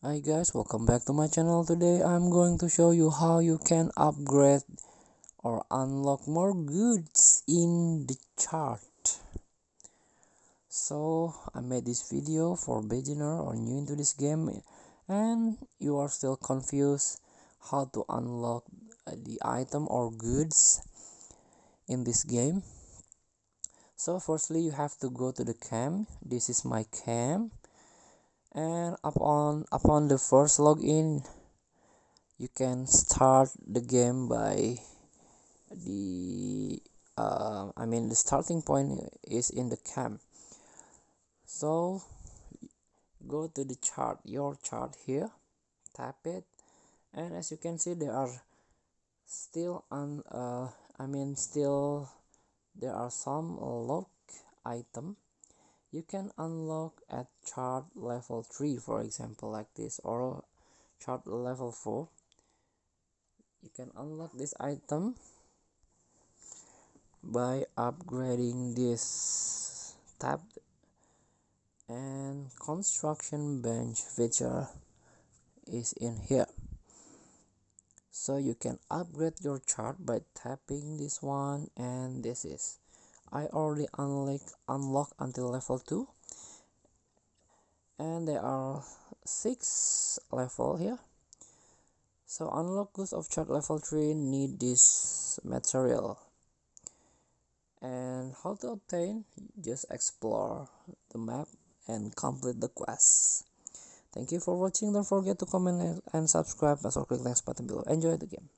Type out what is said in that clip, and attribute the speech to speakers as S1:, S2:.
S1: Hi guys, welcome back to my channel. Today I'm going to show you how you can upgrade or unlock more goods in the chart. So I made this video for beginner or new into this game and you are still confused how to unlock the item or goods in this game. So firstly you have to go to the camp. This is my camp, and upon the first login you can start the game by the starting point is in the camp. So go to the chart, your chart here, tap it, and as you can see there are still still there are some lock item you can unlock at chart level 3, for example, like this, or chart level 4. You can unlock this item by upgrading this tab, and construction bench feature is in here. So you can upgrade your chart by tapping this one, and this is I already unlock until level 2, and there are 6 level here. So unlock goods of chart level 3 need this material. And how to obtain, just explore the map and complete the quest. Thank you for watching. Don't forget to comment and subscribe, or click the next button below. Enjoy the game.